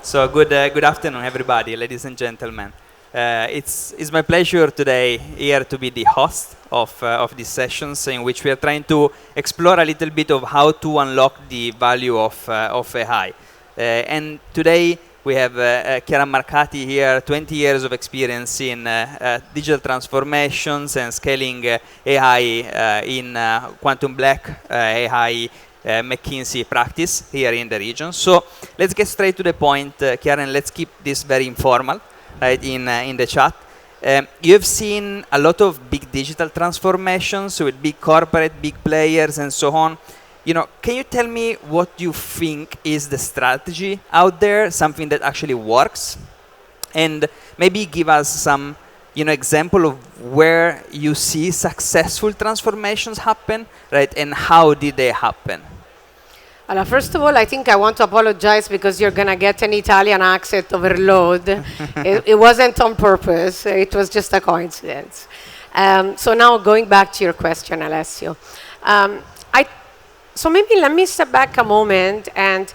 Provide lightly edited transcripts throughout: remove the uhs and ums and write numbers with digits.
So good afternoon, everybody, ladies and gentlemen. It's my pleasure today here to be the host of these sessions in which we are trying to explore a little bit of how to unlock the value of AI. And today we have Chiara Marcati here, 20 years of experience in digital transformations and scaling AI in quantum black AI McKinsey practice here in the region. So let's get straight to the point, Chiara, and let's keep this very informal, right, in the chat. You've seen a lot of big digital transformations with big corporate, big players, and so on. You know, can you tell me what you think is the strategy out there, something that actually works, and maybe give us some, example of where you see successful transformations happen, right, and how did they happen? First of all, I think I want to apologize because you're going to get an Italian accent overload. It wasn't on purpose. It was just a coincidence. So now going back to your question, Alessio. So maybe let me step back a moment. And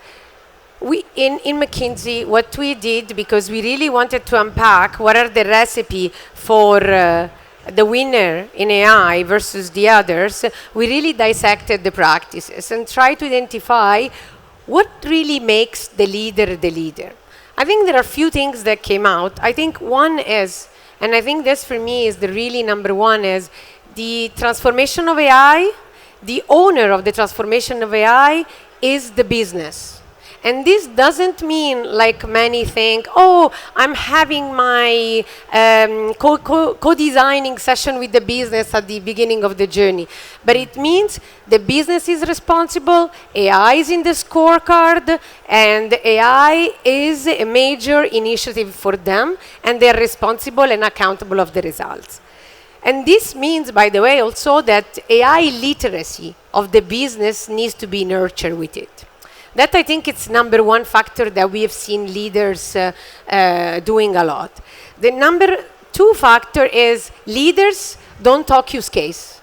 we in McKinsey, what we did, because we really wanted to unpack what are the recipe for the winner in AI versus the others, we really dissected the practices and tried to identify what really makes the leader the leader. I think there are a few things that came out. I think one is, and I think this for me is the really number one, is the transformation of AI. The owner of the transformation of AI is the business. And this doesn't mean, like many think, oh, I'm having my co-designing session with the business at the beginning of the journey. But it means the business is responsible, AI is in the scorecard, and AI is a major initiative for them, and they're responsible and accountable of the results. And this means, by the way, also that AI literacy of the business needs to be nurtured with it. That, I think, it's number one factor that we have seen leaders doing a lot. The number two factor is leaders don't talk use case.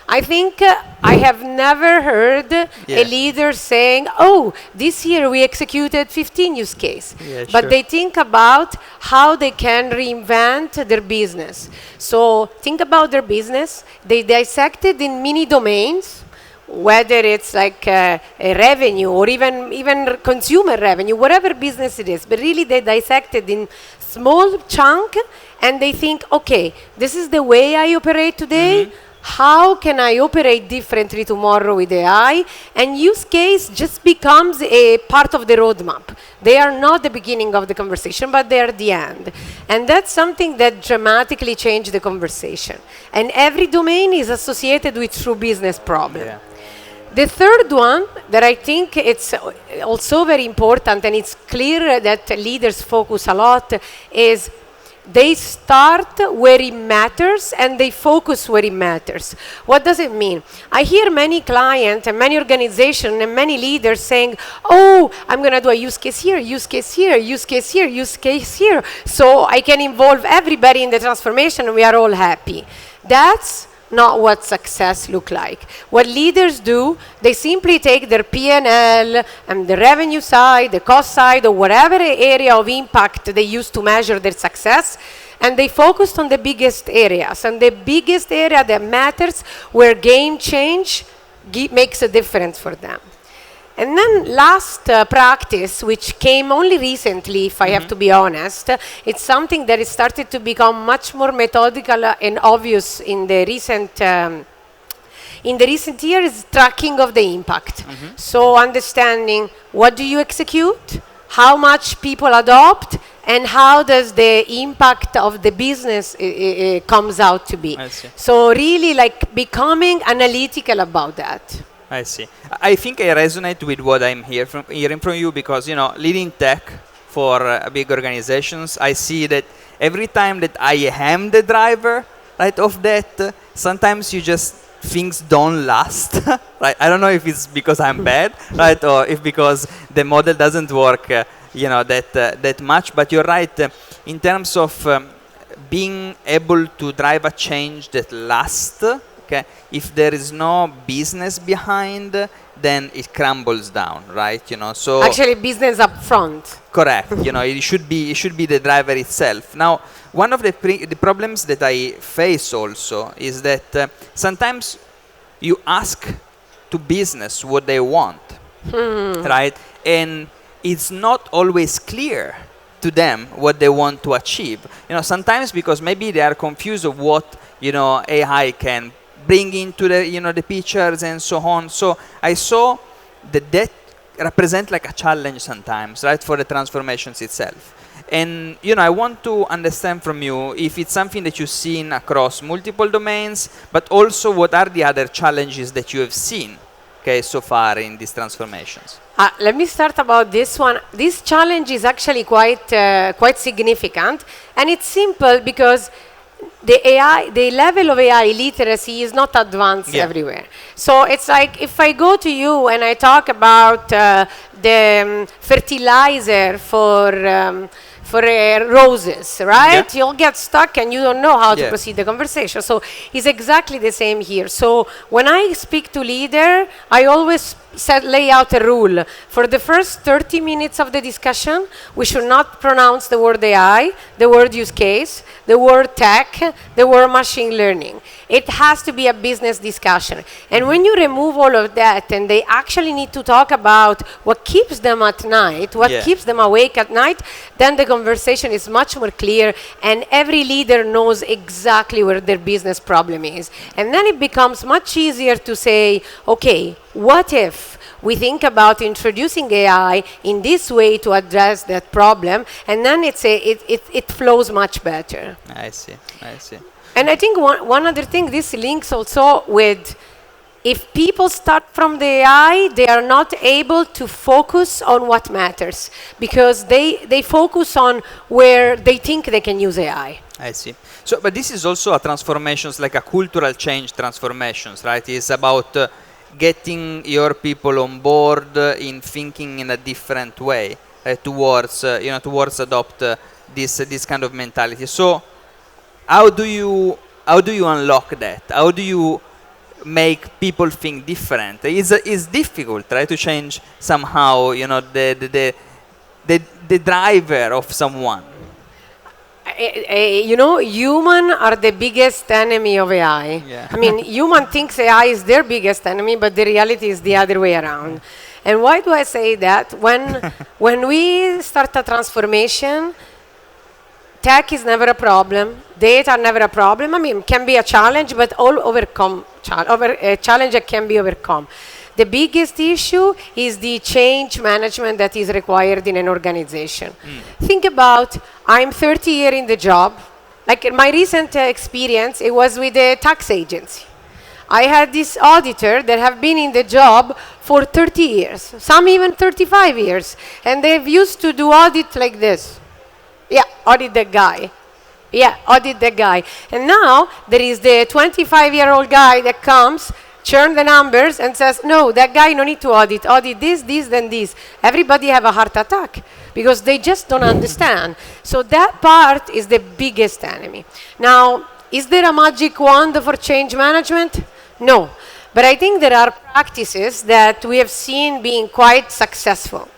I think I have never heard a leader saying, oh, this year we executed 15 use case. Yeah, but they think about how they can reinvent their business. So think about their business. They dissect it in mini domains, whether it's like a revenue or even consumer revenue, whatever business it is. But really they dissect it in small chunk and they think, okay, this is the way I operate today. How can I operate differently tomorrow with AI? And use case just becomes a part of the roadmap. They are not the beginning of the conversation, but they are the end. And that's something that dramatically changed the conversation. And every domain is associated with true business problem. Yeah. The third one that I think it's also very important, and it's clear that leaders focus a lot, is they start where it matters and they focus where it matters. What does it mean? I hear many clients and many organizations and many leaders saying, oh, I'm going to do a use case here, use case here, use case here, use case here, so I can involve everybody in the transformation and we are all happy. That's not what success look like. What leaders do, they simply take their P&L and the revenue side, the cost side, or whatever area of impact they use to measure their success, and they focused on the biggest areas. And the biggest area that matters, where game change makes a difference for them. And then last practice, which came only recently, if I have to be honest, it's something that has started to become much more methodical and obvious in the recent years, tracking of the impact. So understanding what do you execute, how much people adopt, and how does the impact of the business comes out to be. So really like becoming analytical about that. I see. I think I resonate with what I'm hearing from you because, leading tech for big organizations, I see that every time that I am the driver, right, of that, sometimes things don't last, right? I don't know if it's because I'm bad, right, or if because the model doesn't work, that much. But you're right, in terms of being able to drive a change that lasts. Okay, if there is no business behind, then it crumbles down, right? So Actually, business up front. correct. It should be the driver itself. Now, one of the problems that I face also is that sometimes you ask to business what they want, right? And it's not always clear to them what they want to achieve. Sometimes because maybe they are confused of what AI can bring into the pictures and so on. So I saw that represent like a challenge sometimes, right, for the transformations itself. And I want to understand from you if it's something that you've seen across multiple domains, but also what are the other challenges that you have seen, okay, so far in these transformations. Let me start about this one. This challenge is actually quite significant, and it's simple because the level of AI literacy is not advanced everywhere. So it's like if I go to you and I talk about the fertilizer for roses, right? You'll get stuck and you don't know how to proceed the conversation. So it's exactly the same here. So when I speak to leader, I always lay out a rule. For the first 30 minutes of the discussion, we should not pronounce the word AI, the word use case, the word tech, the word machine learning. It has to be a business discussion. And when you remove all of that and they actually need to talk about what keeps them at night, what keeps them awake at night, then the conversation is much more clear and every leader knows exactly where their business problem is. And then it becomes much easier to say, okay, what if we think about introducing AI in this way to address that problem, and then it flows much better. I see. And I think one other thing, this links also with, if people start from the AI, they are not able to focus on what matters, because they focus on where they think they can use AI. I see. So, but this is also a transformations, like a cultural change transformations, right? It's about getting your people on board in thinking in a different way towards adopt this kind of mentality. So how do you unlock that? How do you make people think different? It's difficult, right, to change somehow the driver of someone. Human are the biggest enemy of AI. Yeah. I mean, human thinks AI is their biggest enemy, but the reality is the other way around. And why do I say that? When we start a transformation, tech is never a problem, data are never a problem. I mean, it can be a challenge, but a challenge that can be overcome. The biggest issue is the change management that is required in an organization. Think about, I'm 30 years in the job. Like my recent experience, it was with a tax agency. I had this auditor that have been in the job for 30 years, some even 35 years. And they've used to do audit like this. Yeah, audit the guy. Yeah, audit the guy. And now there is the 25-year-old guy that comes, churn the numbers and says, no, that guy no need to audit this, then this. Everybody have a heart attack because they just don't understand. So that part is the biggest enemy. Now, is there a magic wand for change management? No. But I think there are practices that we have seen being quite successful.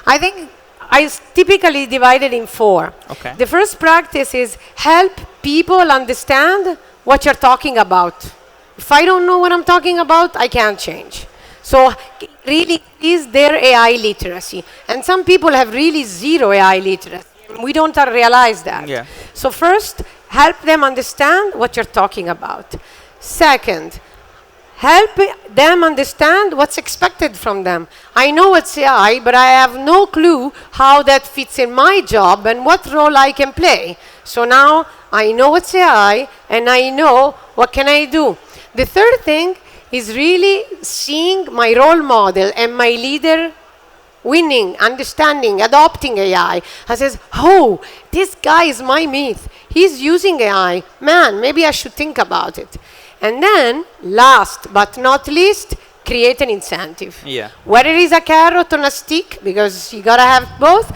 I think I typically divide it in 4. Okay. The first practice is help people understand what you're talking about. If I don't know what I'm talking about, I can't change. So really is their AI literacy. And some people have really zero AI literacy. We don't realize that. Yeah. So first, help them understand what you're talking about. Second, help them understand what's expected from them. I know it's AI, but I have no clue how that fits in my job and what role I can play. So now I know it's AI, and I know what can I do. The third thing is really seeing my role model and my leader winning, understanding, adopting AI. I says, oh, this guy is my myth. He's using AI. Man, maybe I should think about it. And then, last but not least, create an incentive. Yeah. Whether it is a carrot or a stick, because you gotta have both,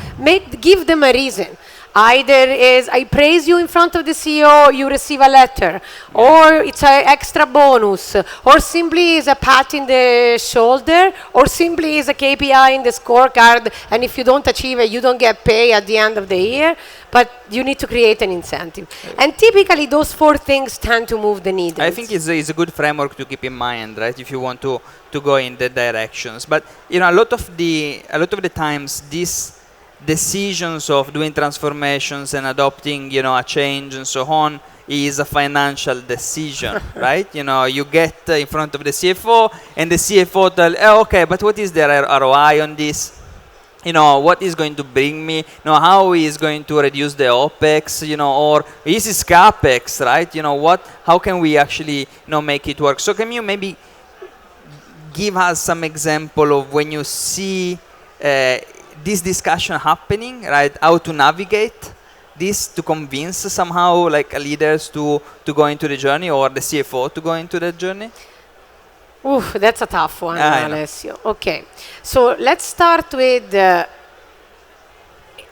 give them a reason. Either is I praise you in front of the CEO, you receive a letter, or it's an extra bonus, or simply is a pat in the shoulder, or simply is a KPI in the scorecard, and if you don't achieve it, you don't get paid at the end of the year, but you need to create an incentive. And typically those 4 things tend to move the needle. I think it's a good framework to keep in mind, right? If you want to go in the directions. But you know, a lot of the times these decisions of doing transformations and adopting, you know, a change and so on is a financial decision, right? You know, you get in front of the CFO and the CFO tell, oh, okay, but what is the ROI on this? You know, what is going to bring me? You know, how is going to reduce the OPEX? You know, or is this CAPEX, right? You know, how can we actually, you know, make it work? So can you maybe give us some example of when you see this discussion happening, right? How to navigate this to convince somehow like leaders to go into the journey, or the CFO to go into the journey? Oof, that's a tough one, Alessio. Okay, so let's start with,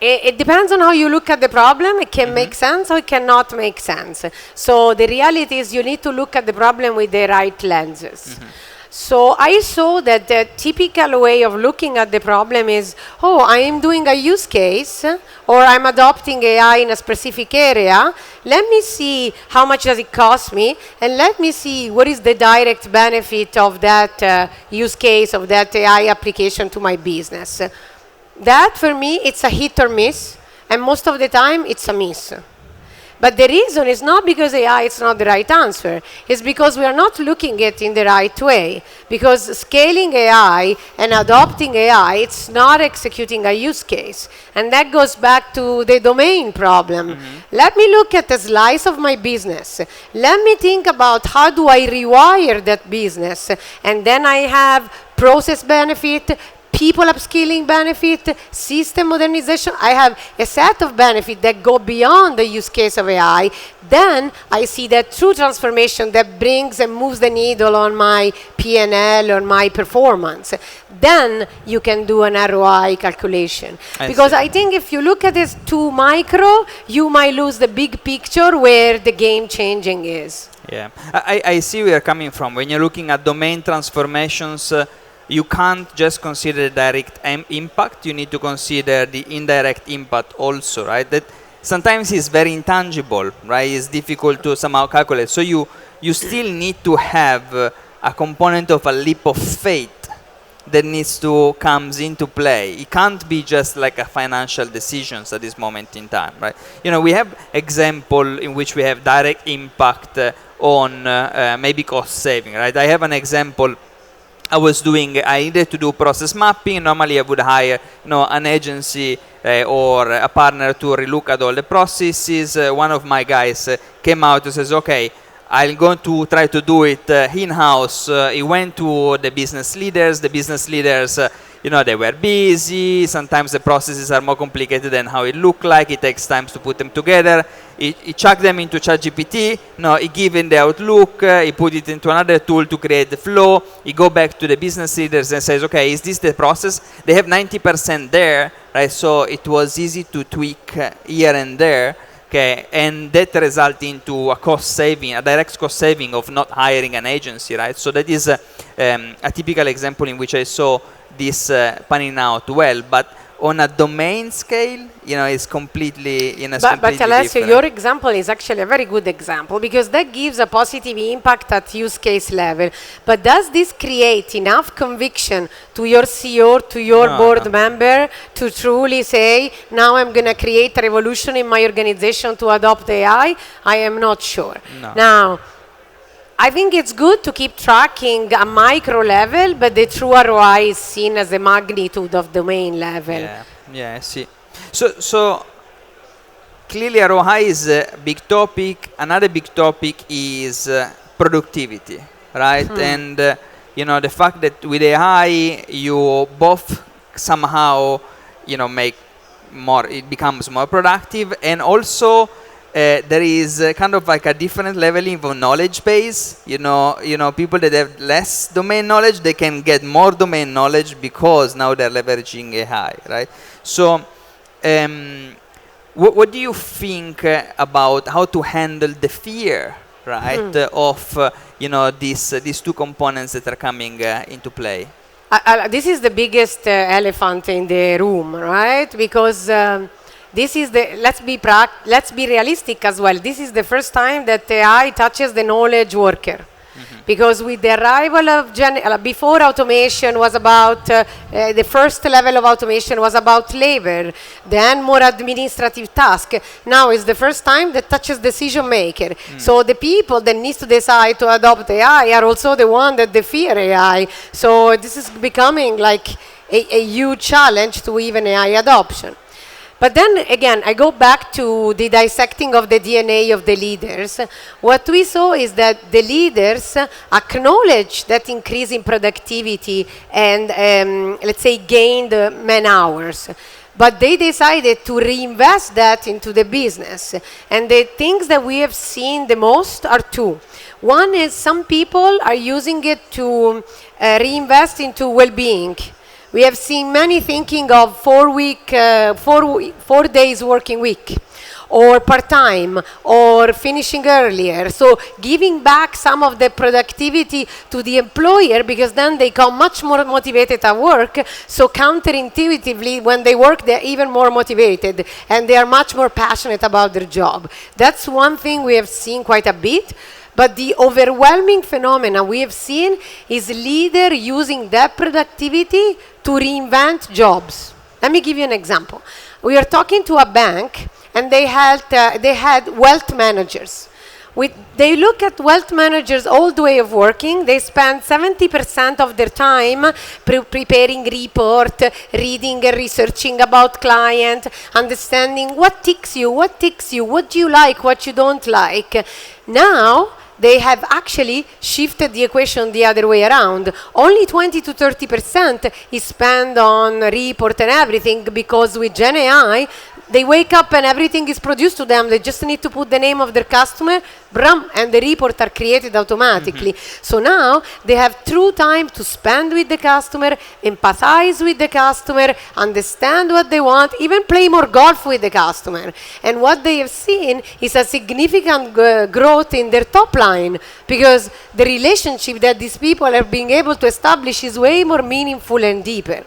it depends on how you look at the problem. It can make sense or it cannot make sense. So the reality is you need to look at the problem with the right lenses. So I saw that the typical way of looking at the problem is, oh, I am doing a use case, or I'm adopting AI in a specific area. Let me see how much does it cost me, and let me see what is the direct benefit of that use case, of that AI application to my business. That, for me, it's a hit or miss, and most of the time, it's a miss. But the reason is not because AI is not the right answer. It's because we are not looking at it in the right way. Because scaling AI and adopting AI, it's not executing a use case. And that goes back to the domain problem. Let me look at a slice of my business. Let me think about how do I rewire that business. And then I have process benefit, people upskilling benefit, system modernization. I have a set of benefits that go beyond the use case of AI. Then I see that true transformation that brings and moves the needle on my P&L or my performance. Then you can do an ROI calculation. Because I think if you look at this too micro, you might lose the big picture where the game changing is. Yeah, I see where you're coming from. When you're looking at domain transformations, you can't just consider direct impact, you need to consider the indirect impact also, right? That sometimes is very intangible, right? It's difficult to somehow calculate. So you still need to have a component of a leap of faith that needs to comes into play. It can't be just like a financial decisions at this moment in time, right? You know, we have example in which we have direct impact on maybe cost saving, right? I have an example. I needed to do process mapping. Normally I would hire, you know, an agency or a partner to relook at all the processes. One of my guys came out and says, okay, I'm going to try to do it in-house. He went to the business leaders. The business leaders, you know, they were busy. Sometimes the processes are more complicated than how it looked like. It takes time to put them together. He chucked them into ChatGPT. No, he gave him the outlook. He put it into another tool to create the flow. He go back to the business leaders and says, okay, is this the process? They have 90% there, right? So it was easy to tweak here and there. Okay, and that result into a cost saving, a direct cost saving of not hiring an agency, right? So that is a typical example in which I saw this panning out well, but on a domain scale, you know, it's completely in a But Alessio, your example is actually a very good example because that gives a positive impact at use case level. But does this create enough conviction to your CEO, to your board member to truly say, now I'm going to create a revolution in my organization to adopt AI? I am not sure. Now, I think it's good to keep tracking a micro level, but the true ROI is seen as the magnitude of domain level. Yeah, I see. So clearly ROI is a big topic. Another big topic is productivity, right? And you know, the fact that with AI you both somehow, you know, make more, it becomes more productive, and also there is kind of like a different leveling of knowledge base. You know, people that have less domain knowledge, they can get more domain knowledge because now they're leveraging AI, right? So what do you think about how to handle the fear, right, of these two components that are coming into play? This is the biggest elephant in the room, right? Because this is let's be realistic as well. This is the first time that AI touches the knowledge worker. Because with the arrival of before automation was about the first level of automation was about labor, then more administrative task. Now is the first time that touches decision maker. So the people that needs to decide to adopt AI are also the one that they fear AI. So this is becoming like a huge challenge to even AI adoption. But then again, I go back to the dissecting of the DNA of the leaders. What we saw is that the leaders acknowledge that increase in productivity and, let's say, gained man hours. But they decided to reinvest that into the business. And the things that we have seen the most are two. One is some people are using it to reinvest into well-being. We have seen many thinking of 4 days working week, or part-time, or finishing earlier. So giving back some of the productivity to the employer, because then they come much more motivated at work. So counterintuitively, when they work, they're even more motivated, and they are much more passionate about their job. That's one thing we have seen quite a bit. But the overwhelming phenomenon we have seen is leader using that productivity to reinvent jobs. Let me give you an example. We are talking to a bank, and they had wealth managers. They look at wealth managers' old way of working. They spend 70% of their time preparing report, reading and researching about client, understanding what ticks you, what do you like, what you don't like. Now, they have actually shifted the equation the other way around. Only 20 to 30% is spent on report and everything, because with Gen AI, they wake up and everything is produced to them. They just need to put the name of their customer, and the reports are created automatically. So now they have true time to spend with the customer, empathize with the customer, understand what they want, even play more golf with the customer. And what they have seen is a significant growth in their top line, because the relationship that these people are being able to establish is way more meaningful and deeper.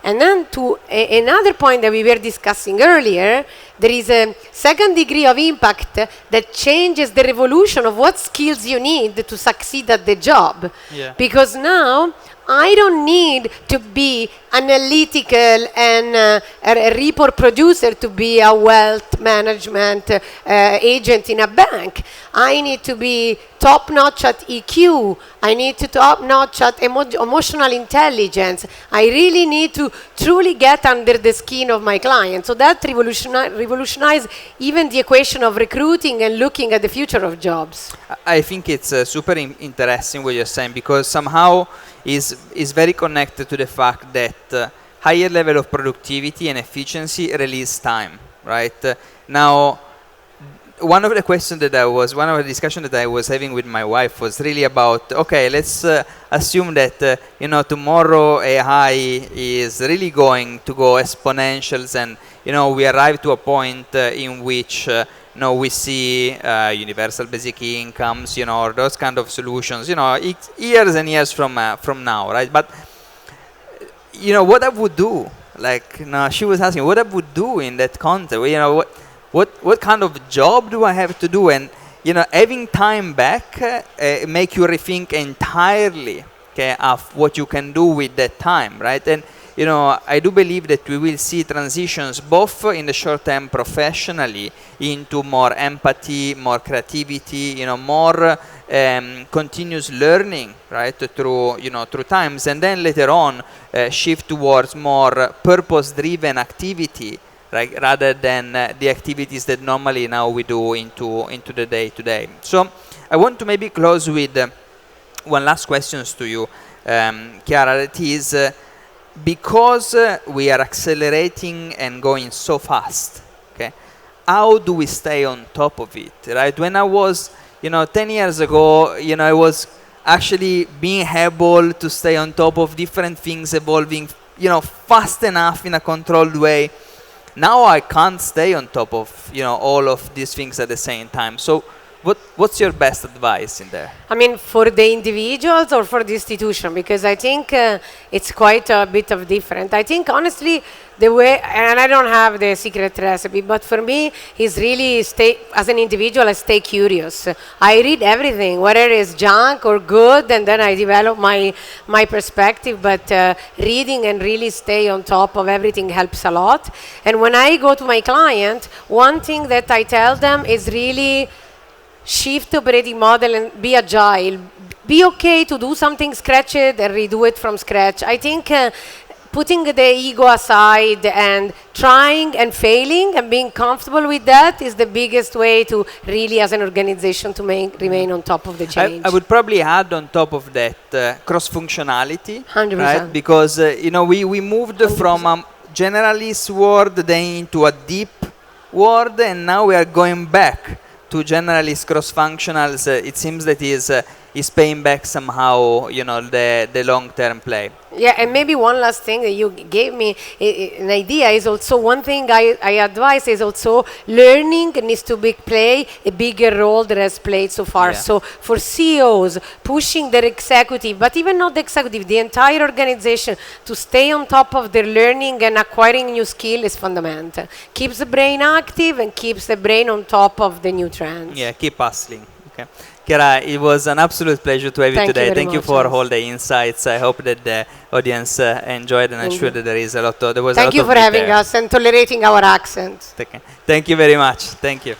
And then to another point that we were discussing earlier, there is a second degree of impact that changes the revolution of what skills you need to succeed at the job. Yeah. Because now I don't need to be analytical and a report producer to be a wealth management agent in a bank. I need to be top-notch at EQ. I need to top-notch at emotional intelligence. I really need to truly get under the skin of my client. So that revolutionized even the equation of recruiting and looking at the future of jobs. I think it's super interesting what you're saying, because somehow is very connected to the fact that higher level of productivity and efficiency release time, right? Now, one of the discussions that I was having with my wife was really about, okay, let's assume that tomorrow AI is really going to go exponentials, and we arrive to a point in which we see universal basic incomes, or those kind of solutions, years and years from now, right? But what I would do, she was asking what I would do in that context. What kind of job do I have to do? And having time back make you rethink entirely, okay, of what you can do with that time, right? And I do believe that we will see transitions both in the short term professionally into more empathy, more creativity, more continuous learning, right, through times, and then later on shift towards more purpose-driven activity, right, rather than the activities that normally now we do into the day-to-day. So I want to maybe close with one last question to you, Chiara. That is, because we are accelerating and going so fast, okay, how do we stay on top of it, right? When I was 10 years ago, I was actually being able to stay on top of different things evolving, fast enough in a controlled way. now I can't stay on top of all of these things at the same time. So what's your best advice in there? I mean, for the individuals or for the institution? Because I think it's quite a bit of different. I think honestly, the way, and I don't have the secret recipe, but for me, is really as an individual, I stay curious. I read everything, whether it's junk or good, and then I develop my perspective. But reading and really stay on top of everything helps a lot. And when I go to my client, one thing that I tell them is really shift operating model and be agile. Be okay to do something, scratch it, and redo it from scratch. I think putting the ego aside and trying and failing and being comfortable with that is the biggest way to really, as an organization, to remain on top of the change. I would probably add on top of that cross-functionality, 100%. right? Because we moved 100%. From a generalist world then into a deep world, and now we are going back to generalist cross-functionals. It seems that is paying back somehow, the long-term play. Yeah, and maybe one last thing that you gave me an idea is also one thing I advise is also learning needs to play a bigger role than has played so far. Yeah. So for CEOs, pushing their executive, but even not the executive, the entire organization to stay on top of their learning and acquiring new skill is fundamental. Keeps the brain active and keeps the brain on top of the new trends. Yeah, keep hustling. Okay. Chiara, it was an absolute pleasure to have you today. Thank you for all the insights. I hope that the audience enjoyed, and I'm sure that there was a lot of Thank you for having us and tolerating our accent. Thank you very much. Thank you.